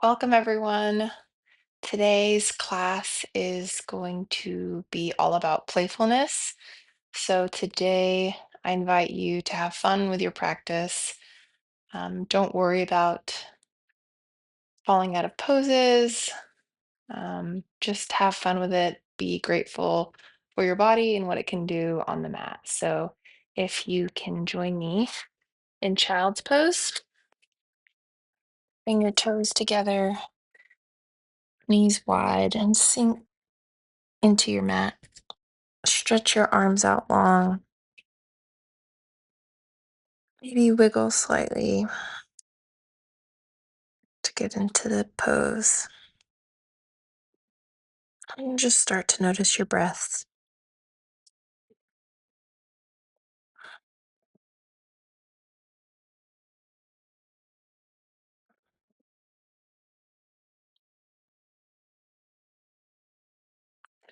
Welcome, everyone. Today's class is going to be all about playfulness. So, today I invite you to have fun with your practice. Don't worry about falling out of poses. Just have fun with it. Be grateful for your body and what it can do on the mat. So, if you can join me in child's pose, bring your toes together, knees wide, and sink into your mat. Stretch your arms out long. Maybe wiggle slightly to get into the pose. And just start to notice your breath.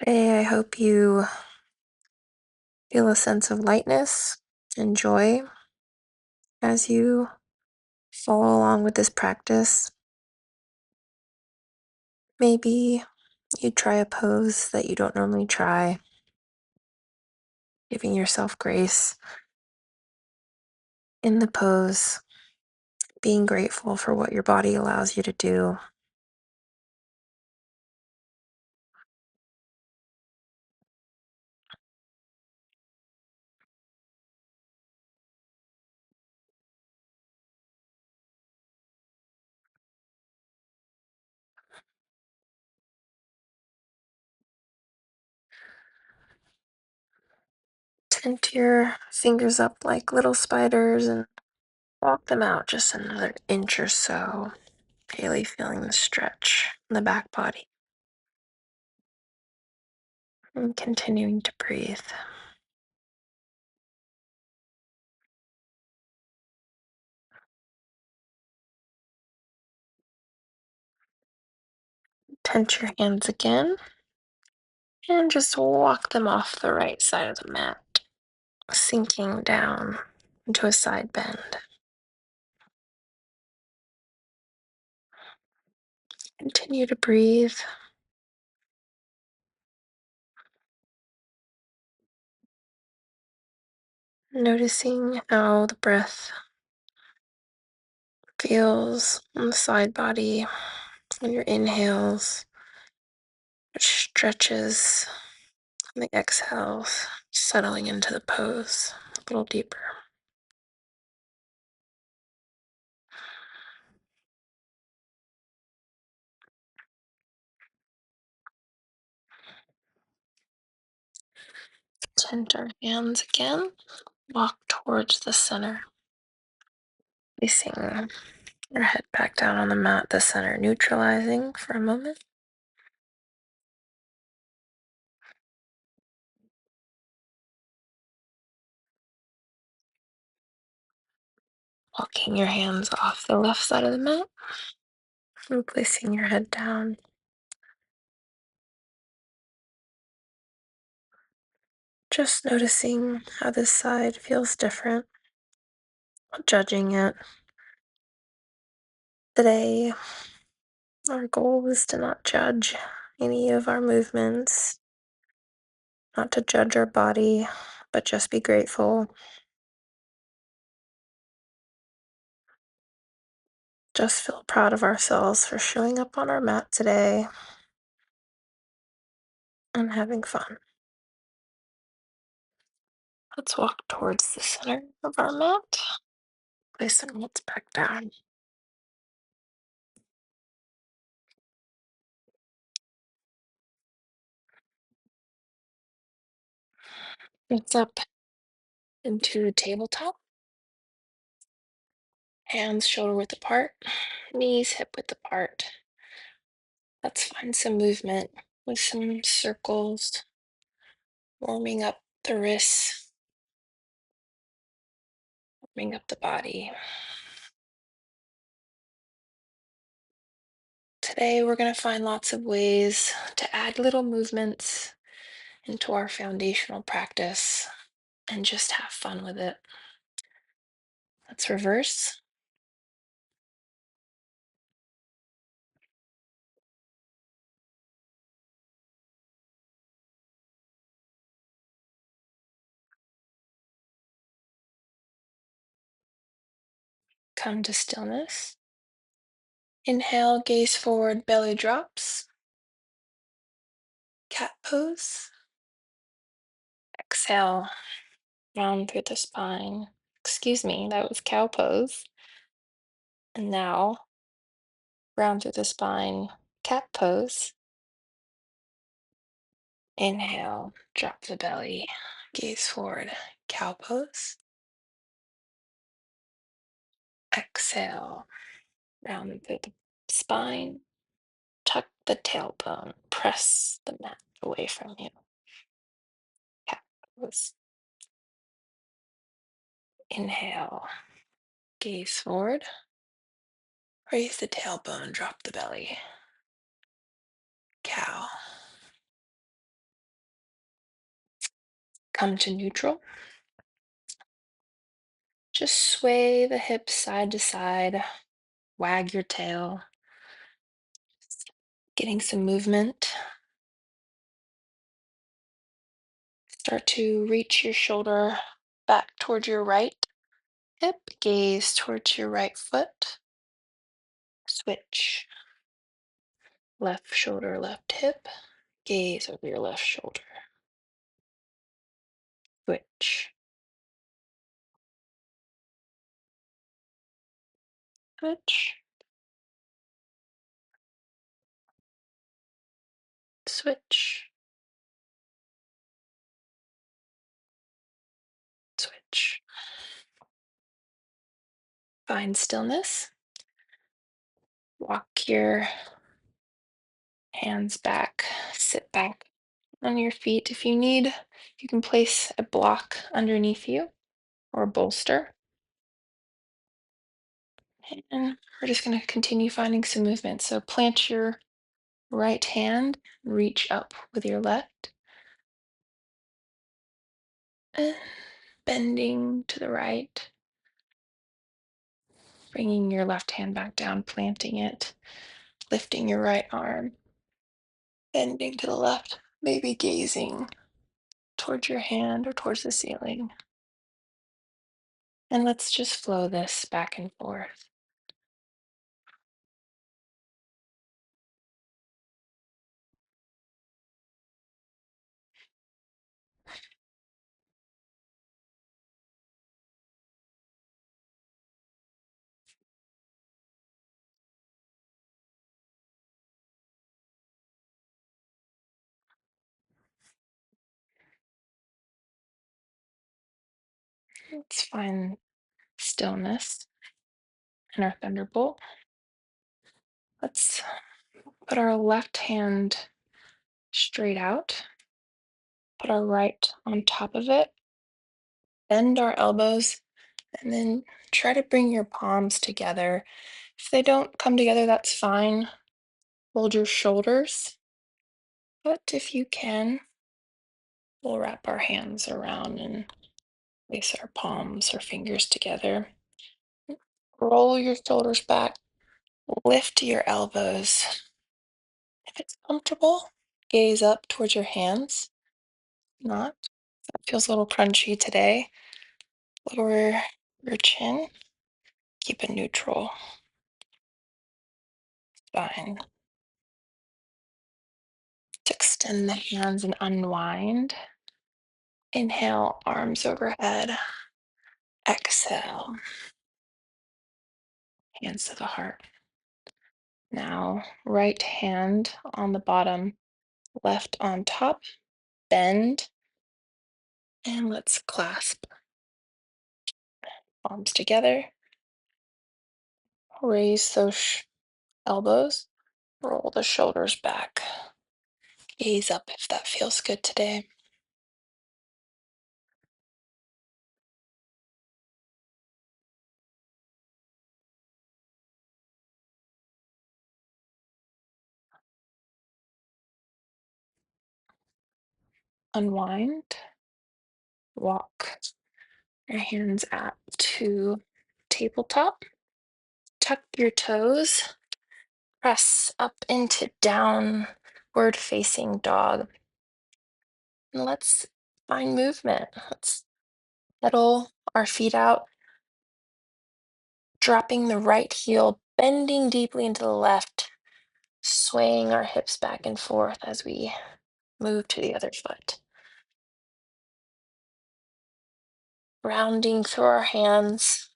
Today, I hope you feel a sense of lightness and joy as you follow along with this practice. Maybe you try a pose that you don't normally try, giving yourself grace in the pose, being grateful for what your body allows you to do. Tint your fingers up like little spiders and walk them out just another inch or so, really feeling the stretch in the back body and continuing to breathe. Tense your hands again and just walk them off the right side of the mat, sinking down into a side bend. Continue to breathe, noticing how the breath feels on the side body on your inhales, which stretches on the exhales, settling into the pose a little deeper. Tent our hands again. Walk towards the center. Placing your head back down on the mat, the center neutralizing for a moment. Walking your hands off the left side of the mat and placing your head down. Just noticing how this side feels different, not judging it. Today, our goal is to not judge any of our movements, not to judge our body, but just be grateful. Just feel proud of ourselves for showing up on our mat today and having fun. Let's walk towards the center of our mat. Place our hands back down. It's up into tabletop. Hands shoulder width apart. Knees hip width apart. Let's find some movement with some circles, warming up the wrists, warming up the body. Today, we're going to find lots of ways to add little movements into our foundational practice and just have fun with it. Let's reverse. Come to stillness. Inhale, gaze forward, belly drops. Cat pose. Exhale, round through the spine. Excuse me, that was cow pose. And now, round through the spine, cat pose. Inhale, drop the belly, gaze forward, cow pose. Exhale, round through the spine, tuck the tailbone, press the mat away from you. Cat pose. Inhale, gaze forward, raise the tailbone, drop the belly. Cow. Come to neutral. Just sway the hips side to side, wag your tail, getting some movement. Start to reach your shoulder back towards your right hip, gaze towards your right foot. Switch. Left shoulder, left hip, gaze over your left shoulder. Switch. Switch. Switch. Switch. Find stillness. Walk your hands back, sit back on your feet. If you need, you can place a block underneath you or a bolster. And we're just going to continue finding some movement. So plant your right hand, reach up with your left, and bending to the right, bringing your left hand back down, planting it, lifting your right arm, bending to the left, maybe gazing towards your hand or towards the ceiling. And let's just flow this back and forth. Let's find stillness in our thunderbolt. Let's put our left hand straight out, put our right on top of it, bend our elbows, and then try to bring your palms together. If they don't come together, that's fine. Hold your shoulders, but if you can, we'll wrap our hands around and place our palms or fingers together. Roll your shoulders back, lift your elbows. If it's comfortable, gaze up towards your hands. Not. That feels a little crunchy today. Lower your chin. Keep it neutral. Spine. Let's extend the hands and unwind. Inhale, arms overhead. Exhale, hands to the heart. Now, right hand on the bottom, left on top. Bend. And let's clasp palms together. Raise those elbows. Roll the shoulders back. Gaze up if that feels good today. Unwind. Walk your hands up to tabletop. Tuck your toes. Press up into downward facing dog. And let's find movement. Let's pedal our feet out. Dropping the right heel, bending deeply into the left, swaying our hips back and forth as we move to the other foot. Rounding through our hands.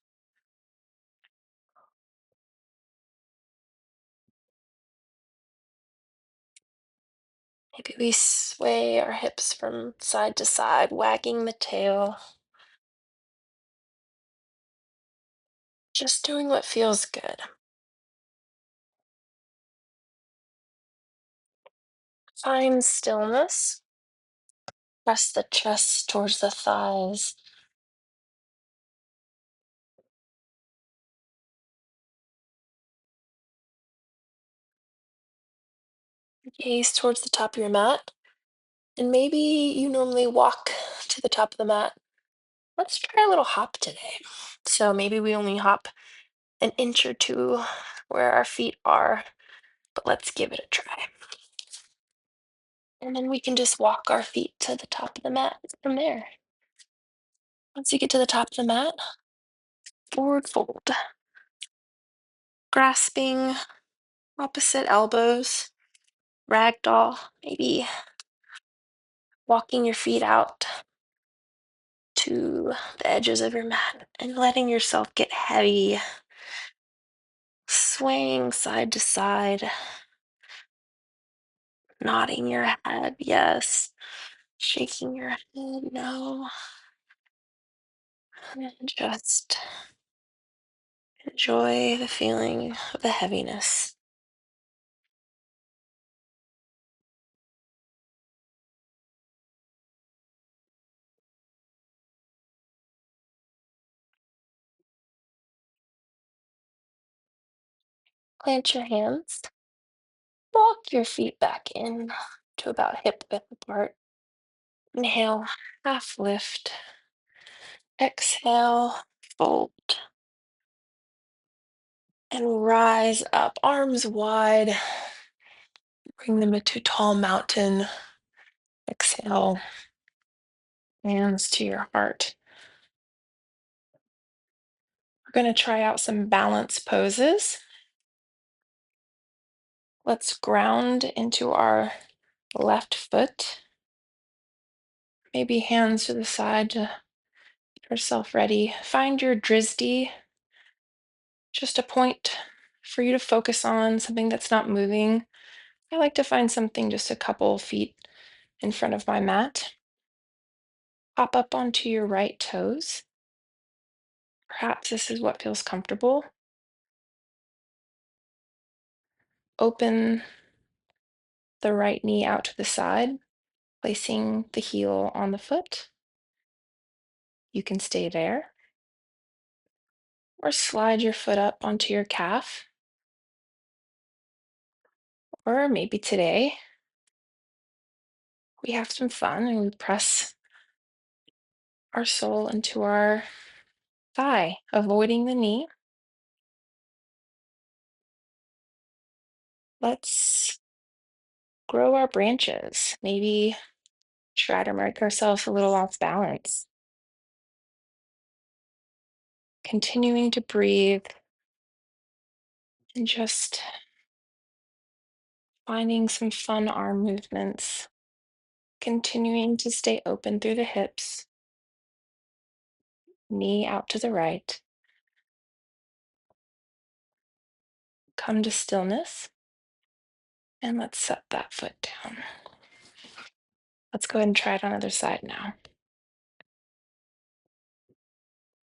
Maybe we sway our hips from side to side, wagging the tail. Just doing what feels good. Find stillness. Press the chest towards the thighs. Gaze towards the top of your mat. And maybe you normally walk to the top of the mat. Let's try a little hop today. So maybe we only hop an inch or two where our feet are, but let's give it a try. And then we can just walk our feet to the top of the mat from there. Once you get to the top of the mat, forward fold. Grasping opposite elbows, ragdoll, maybe walking your feet out to the edges of your mat and letting yourself get heavy, swaying side to side, nodding your head, yes, shaking your head, no, and just enjoy the feeling of the heaviness. Plant your hands, walk your feet back in to about hip width apart. Inhale, half lift. Exhale, fold. And rise up, arms wide. Bring them into tall mountain. Exhale, hands to your heart. We're going to try out some balance poses. Let's ground into our left foot. Maybe hands to the side to get yourself ready. Find your dristy, just a point for you to focus on, something that's not moving. I like to find something just a couple feet in front of my mat. Hop up onto your right toes. Perhaps this is what feels comfortable. Open the right knee out to the side, placing the heel on the foot. You can stay there. Or slide your foot up onto your calf. Or maybe today we have some fun and we press our sole into our thigh, avoiding the knee. Let's grow our branches. Maybe try to make ourselves a little off balance. Continuing to breathe and just finding some fun arm movements. Continuing to stay open through the hips, knee out to the right. Come to stillness. And let's set that foot down. Let's go ahead and try it on the other side now.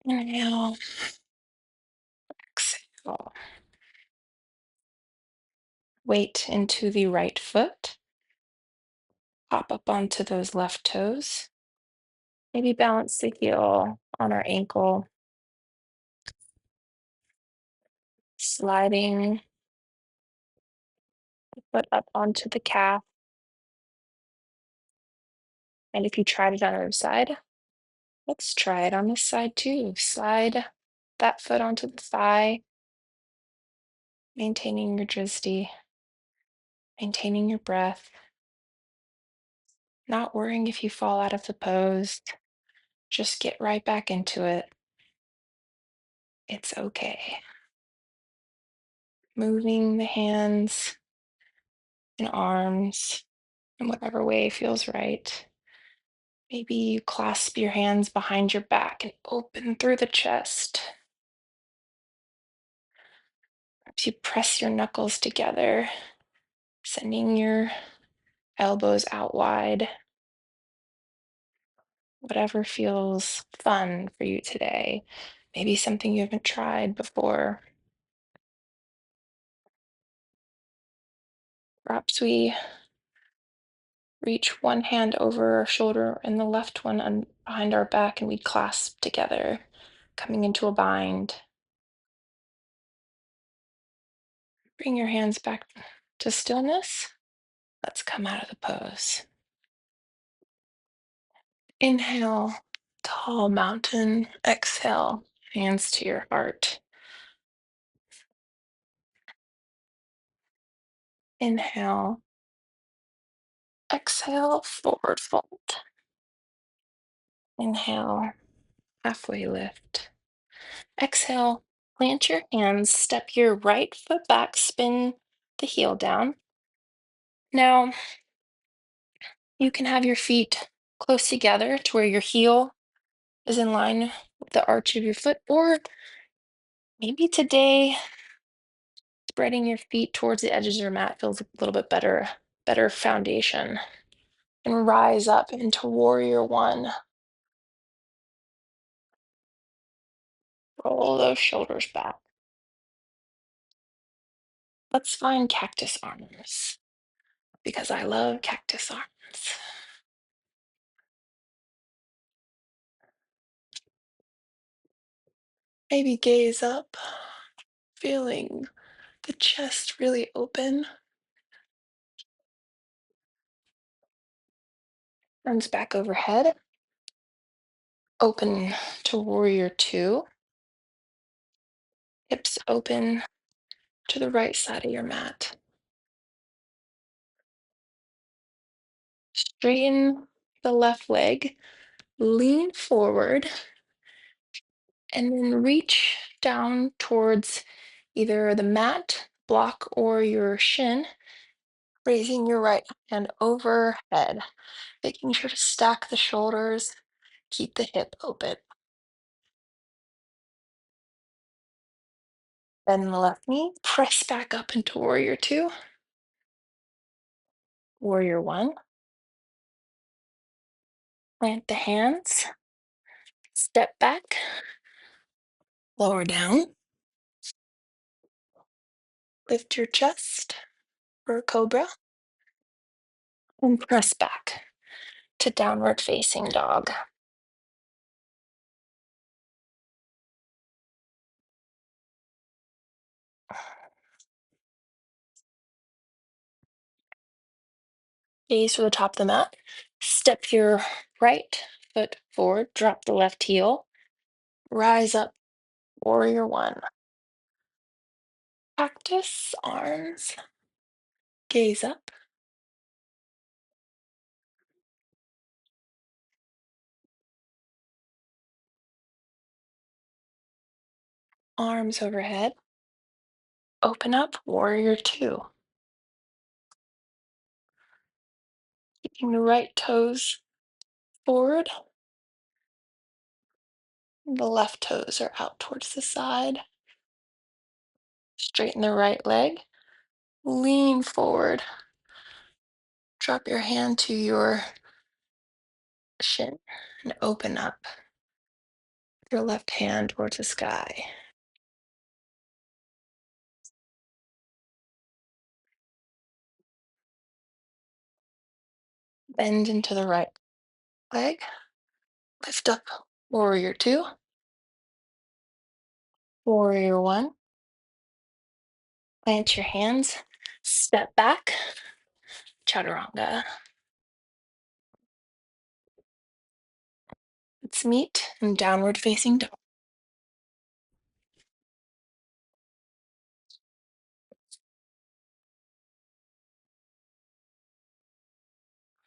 Inhale, exhale. Weight into the right foot. Hop up onto those left toes. Maybe balance the heel on our ankle. Sliding the foot up onto the calf. And if you tried it on the other side, let's try it on this side too. Slide that foot onto the thigh, maintaining your dristy, maintaining your breath, not worrying if you fall out of the pose. Just get right back into it. It's okay. moving the hands and arms in whatever way feels right. Maybe you clasp your hands behind your back and open through the chest. Perhaps you press your knuckles together, sending your elbows out wide. Whatever feels fun for you today. Maybe something you haven't tried before. Perhaps we reach one hand over our shoulder and the left one behind our back, and we clasp together, coming into a bind. Bring your hands back to stillness. Let's come out of the pose. Inhale, tall mountain. Exhale, hands to your heart. Inhale, exhale, forward fold. Inhale, halfway lift. Exhale, plant your hands, step your right foot back, spin the heel down. Now, you can have your feet close together to where your heel is in line with the arch of your foot, or maybe today, spreading your feet towards the edges of your mat feels a little bit better foundation. And rise up into warrior one. Roll those shoulders back. Let's find cactus arms because I love cactus arms. Maybe gaze up, feeling the chest really open. Arms back overhead. Open to warrior two. Hips open to the right side of your mat. Straighten the left leg. Lean forward and then reach down towards either the mat, block, or your shin, raising your right hand overhead, making sure to stack the shoulders, keep the hip open. Bend the left knee, press back up into warrior two, warrior one. Plant the hands, step back, lower down, lift your chest for a cobra, and press back to downward facing dog. Gaze to the top of the mat. Step your right foot forward, drop the left heel, rise up, warrior one. Cactus arms, gaze up, arms overhead. Open up, warrior two. Keeping the right toes forward, the left toes are out towards the side. Straighten the right leg, lean forward. Drop your hand to your shin and open up your left hand towards the sky. Bend into the right leg. Lift up, warrior two, warrior one. Plant your hands, step back, chaturanga. Let's meet in downward facing dog.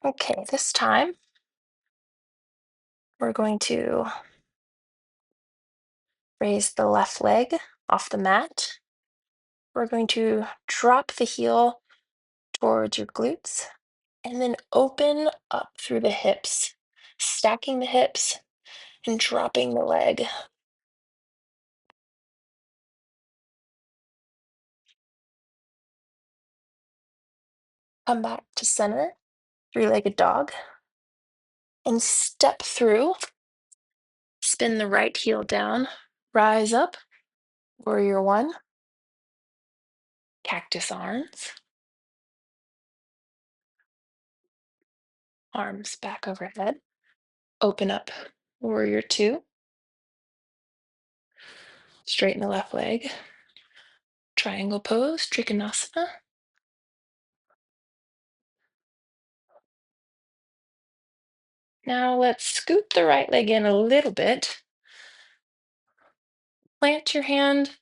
Okay, this time we're going to raise the left leg off the mat, we're going to drop the heel towards your glutes and then open up through the hips, stacking the hips and dropping the leg. Come back to center, three-legged dog, and step through. Spin the right heel down, rise up, warrior one, cactus arms, arms back overhead, open up, warrior two, straighten the left leg, triangle pose, trikonasana. Now let's scoot the right leg in a little bit. Plant your hand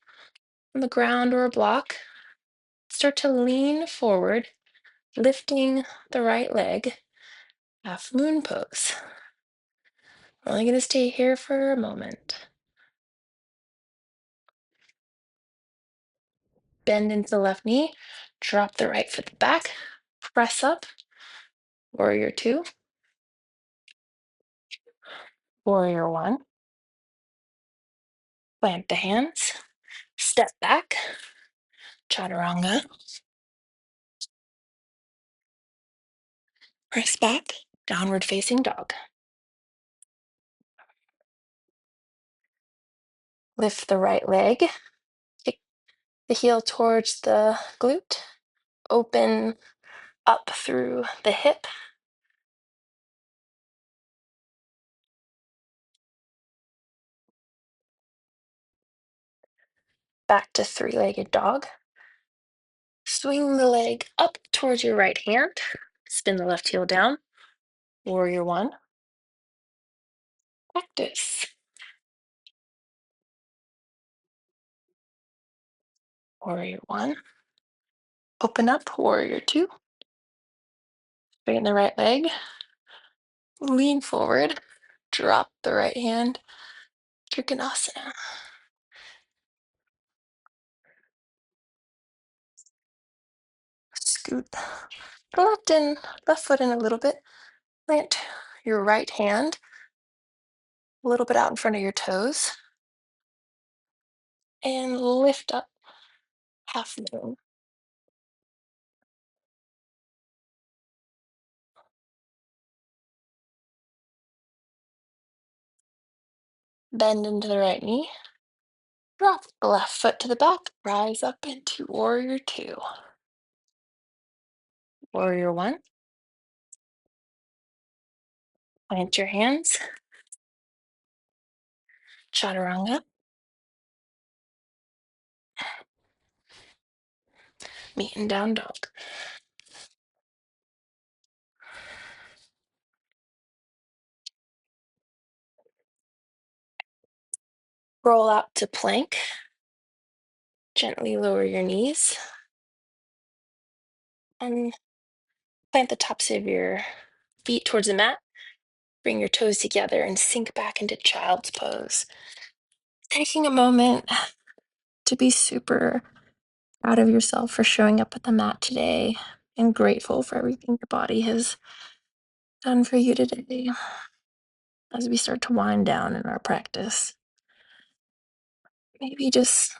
on the ground or a block. Start to lean forward, lifting the right leg, half moon pose. We're only going to stay here for a moment. Bend into the left knee, drop the right foot back, press up, warrior two, warrior one. Plant the hands, step back, chaturanga, press back, downward facing dog. Lift the right leg, kick the heel towards the glute, open up through the hip. Back to three-legged dog. Swing the leg up towards your right hand. Spin the left heel down. Warrior one. Practice. Warrior one. Open up, warrior two. Straighten the right leg. Lean forward. Drop the right hand. Trikonasana. Scoot the left foot in a little bit. Plant your right hand a little bit out in front of your toes. And lift up half moon. Bend into the right knee. Drop the left foot to the back. Rise up into warrior two. Warrior one. Plant your hands. Chaturanga. Meet and down dog. Roll out to plank. Gently lower your knees. And plant the tops of your feet towards the mat. Bring your toes together and sink back into child's pose. Taking a moment to be super proud of yourself for showing up at the mat today and grateful for everything your body has done for you today as we start to wind down in our practice. Maybe just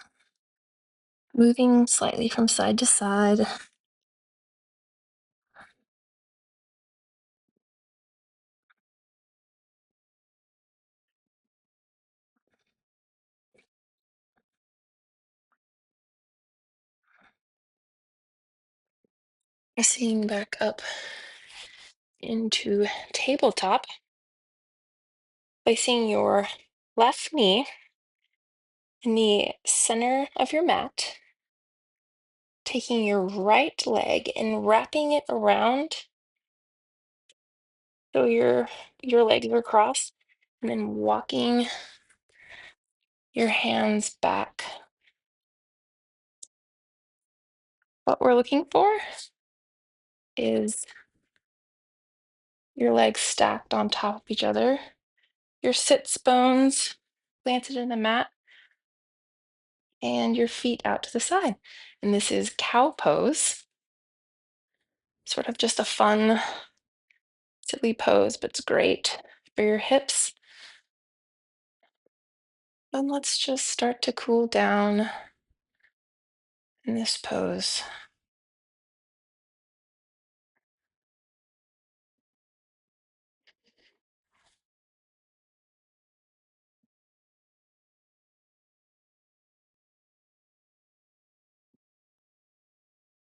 moving slightly from side to side. Pressing back up into tabletop, placing your left knee in the center of your mat, taking your right leg and wrapping it around so your legs are crossed, and then walking your hands back. What we're looking for is your legs stacked on top of each other, your sits bones planted in the mat, and your feet out to the side. And this is cow pose, sort of just a fun, silly pose, but it's great for your hips. And let's just start to cool down in this pose.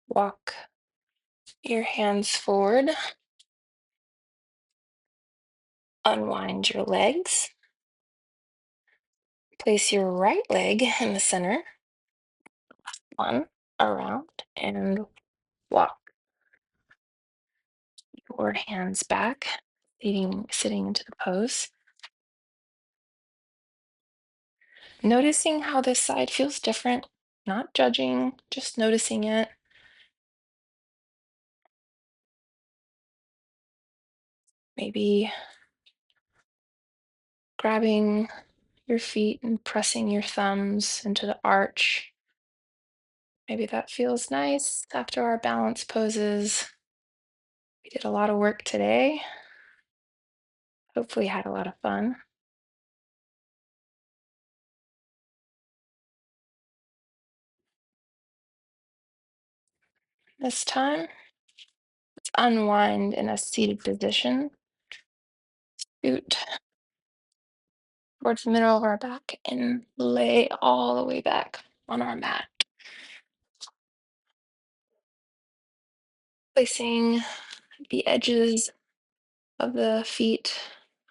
Walk your hands forward, unwind your legs, place your right leg in the center, one around, and walk your hands back, sitting into the pose. Noticing how this side feels different, not judging, just noticing it. Maybe grabbing your feet and pressing your thumbs into the arch. Maybe that feels nice after our balance poses. We did a lot of work today. Hopefully, had a lot of fun. This time, let's unwind in a seated position. Scoot towards the middle of our back and lay all the way back on our mat. Placing the edges of the feet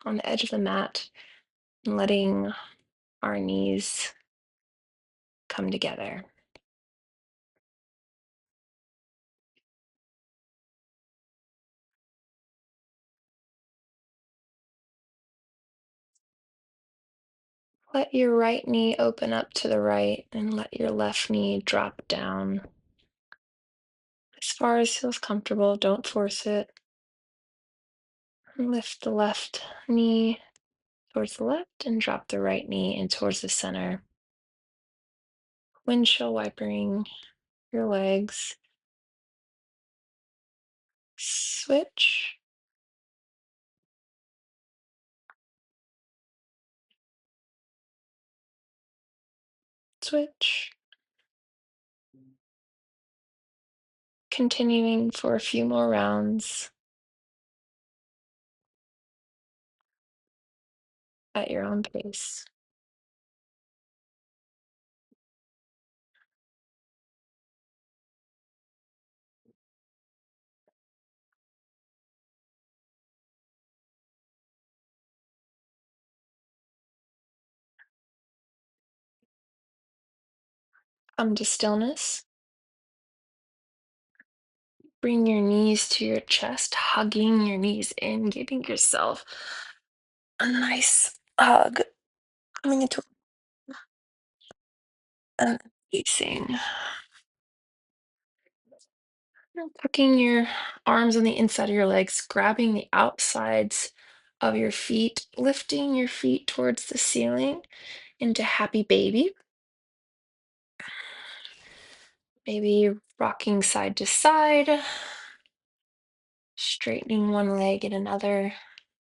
on the edge of the mat and letting our knees come together. Let your right knee open up to the right and let your left knee drop down as far as feels comfortable. Don't force it. And lift the left knee towards the left and drop the right knee in towards the center. Windshield wipering your legs. Switch. Switch. Continuing for a few more rounds at your own pace. Come to stillness. Bring your knees to your chest, hugging your knees in, giving yourself a nice hug. Coming into and releasing. Tucking your arms on the inside of your legs, grabbing the outsides of your feet, lifting your feet towards the ceiling into happy baby. Maybe rocking side to side, straightening one leg and another,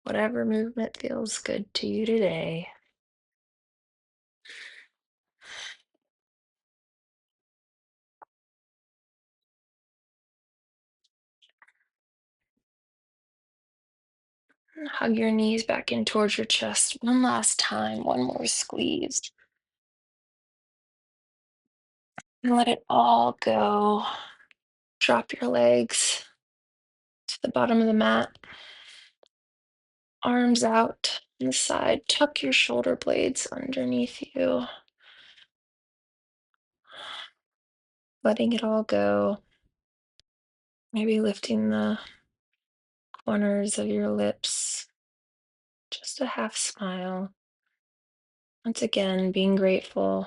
whatever movement feels good to you today. And hug your knees back in towards your chest one last time, one more squeeze. And let it all go. Drop your legs to the bottom of the mat, arms out on the side. Tuck your shoulder blades underneath you, letting it all go. Maybe lifting the corners of your lips, just a half smile. Once again, being grateful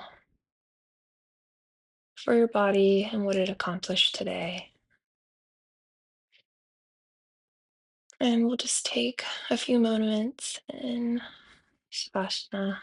for your body and what it accomplished today. And we'll just take a few moments in Savasana.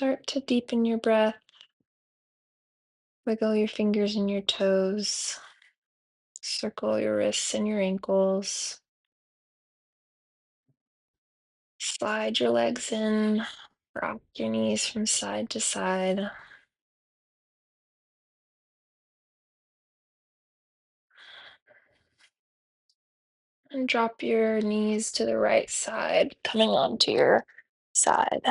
Start to deepen your breath. Wiggle your fingers and your toes. Circle your wrists and your ankles. Slide your legs in. Rock your knees from side to side. And drop your knees to the right side, coming onto your side.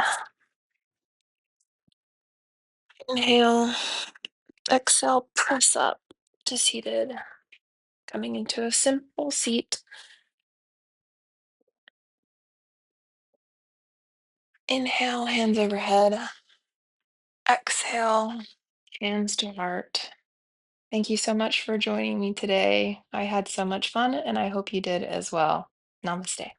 Inhale, exhale, press up to seated, coming into a simple seat. Inhale, hands overhead. Exhale, hands to heart. Thank you so much for joining me today. I had so much fun, and I hope you did as well. Namaste.